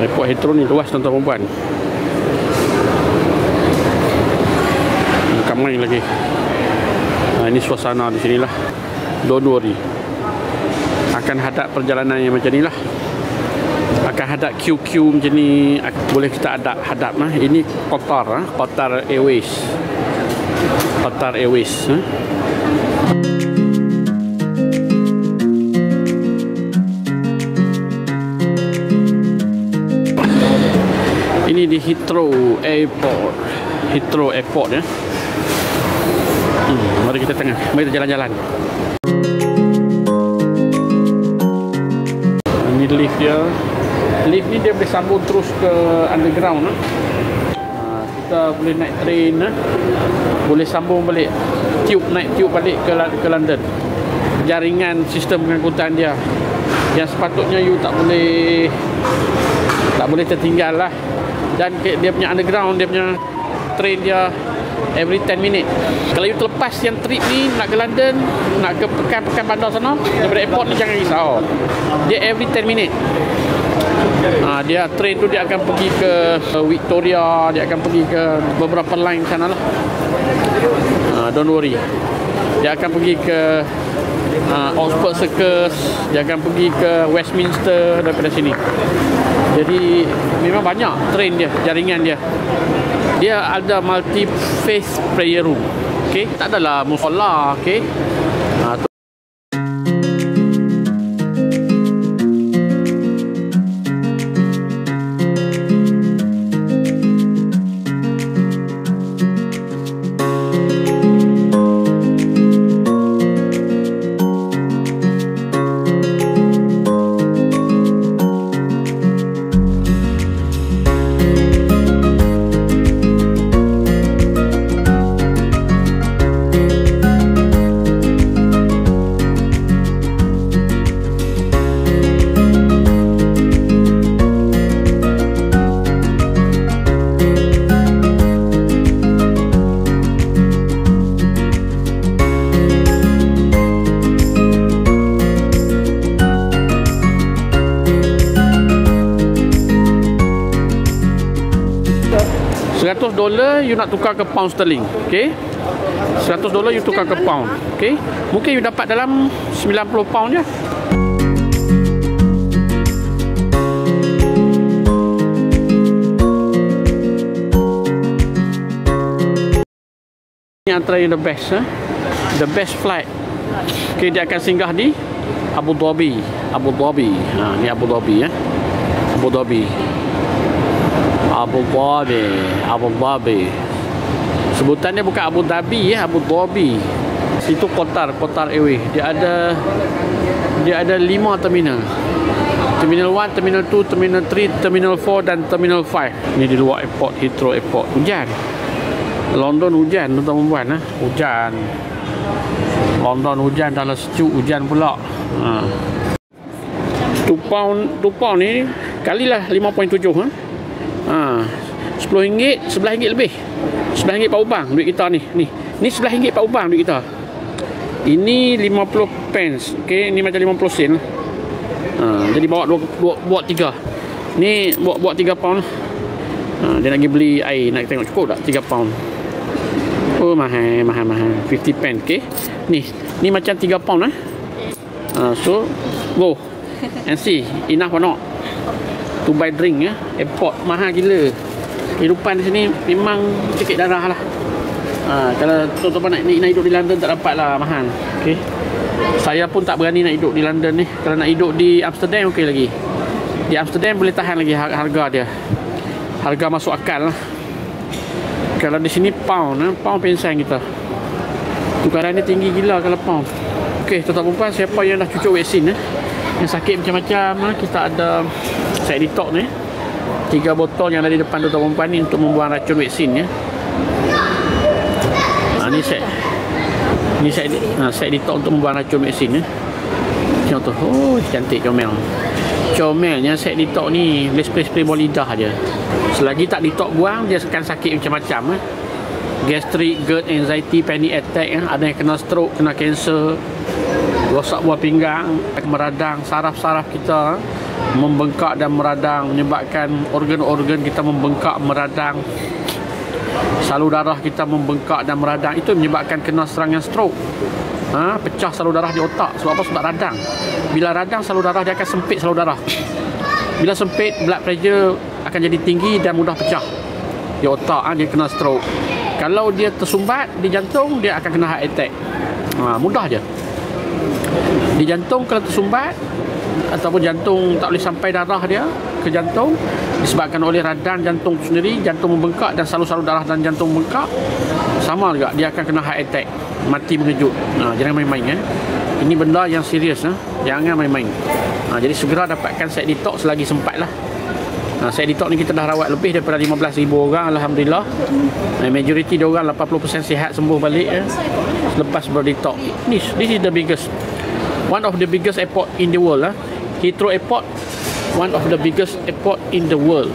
Airport Heathrow ni luas tuan-tuan perempuan. Bukan main lagi. Ini suasana di sinilah. Don't worry. Akan hadap perjalanan yang macam ni lah. Akan hadap QQ macam ni. Boleh kita hadap lah. Ini Qatar, Qatar Airways. Qatar Airways. Ini di Heathrow Airport. Heathrow Airport ya. Mari kita tengah. Mari kita jalan-jalan. Ini lift dia. Lift ni dia boleh sambung terus ke underground. Kita boleh naik train. Boleh sambung balik tube, naik tube balik ke London. Jaringan sistem pengangkutan dia yang sepatutnya you tak boleh tertinggal lah. Dan dia punya underground, dia punya train dia every 10 minit. Kalau you terlepas yang trip ni nak ke London, nak ke pekan bandar sana, daripada airport ni jangan risau. Dia every 10 minit. Dia train tu dia akan pergi ke Victoria, dia akan pergi ke beberapa line sana lah. Don't worry. Dia akan pergi ke Oxford Circus, dia akan pergi ke Westminster daripada sini. Jadi memang banyak train dia, jaringan dia. Dia ada multi-phase prayer room. Okey, tak adalah musola, okey. $100 you nak tukar ke pound sterling, okey? $100 you tukar ke pound, okey? Mungkin you dapat dalam 90 pound je. Ini antara yang the best, the best flight. Okey, dia akan singgah di Abu Dhabi. Ni Abu Dhabi ya. Abu Dhabi. Sebutannya bukan Abu Dhabi ya, Abu Dhabi. Itu Qatar Airways. Dia ada 5 terminal. Terminal 1, Terminal 2, Terminal 3, Terminal 4 dan Terminal 5. Ini di luar airport, Heathrow Airport. Hujan. London hujan, tuan-tuan, hujan. London hujan, dalam sejuk hujan pula. 2 pound ni kalilah 5.7 RM10, RM11 lebih. RM11 4 ubang duit kita ni. Ni RM11 4 ubang duit kita. Ini 50 pence. Okey, ni macam 50 sen. Jadi bawa 3. Ni bawa 3 pound. Dia nak pergi beli air, nak tengok cukup tak 3 pound. Oh, mahal. 50 pence. Okey. Ni macam 3 pound so go and see enough or not to buy drink ya. Airport mahal gila. Kehidupan di sini memang sikit darah lah. Kalau tuan-tuan nak hidup di London tak dapat lah, mahal. Okay. Saya pun tak berani nak hidup di London ni. Kalau nak hidup di Amsterdam okey lagi. Di Amsterdam boleh tahan lagi harga dia. Harga masuk akal lah. Kalau di sini pound pensang kita. Tukaran dia tinggi gila kalau pound. Okey, tuan-tuan perempuan, siapa yang dah cucuk vaksin yang sakit macam-macam, kita ada set detox ni. 3 botol yang ada di depan tuan-tuan perempuan ni untuk membuang racun vaksin ya. Ni set detox untuk membuang racun vaksin ya. Contoh, cantik comelnya set detox ni boleh spray bawah lidah je. Selagi tak detox buang, dia akan sakit macam-macam gastric, GERD, anxiety, panic attack ada yang kena stroke, kena kanser, rosak buah pinggang, meradang saraf-saraf kita. membengkak dan meradang, menyebabkan organ-organ kita membengkak, meradang, salur darah kita membengkak dan meradang. Itu menyebabkan kena serangan stroke. Pecah salur darah di otak. Sebab apa? Sebab radang. Bila radang, salur darah dia akan sempit salur darah. Bila sempit, blood pressure akan jadi tinggi dan mudah pecah di otak. Dia kena stroke. Kalau dia tersumbat di jantung, dia akan kena heart attack. Mudah je. Di jantung kalau tersumbat ataupun jantung tak boleh sampai darah dia ke jantung, disebabkan oleh radang jantung sendiri, jantung membengkak dan salur-salur darah dan jantung membengkak, sama juga dia akan kena heart attack, mati mengejut. Jangan main-main. Ini benda yang serius. Jangan main-main. Jadi segera dapatkan set detox selagi sempat lah. Set detox ni kita dah rawat lebih daripada 15,000 orang, Alhamdulillah. Majoriti dia orang 80% sihat sembuh balik lepas berdetox. This is the biggest, one of the biggest airport in the world. Heathrow Airport, one of the biggest airport in the world.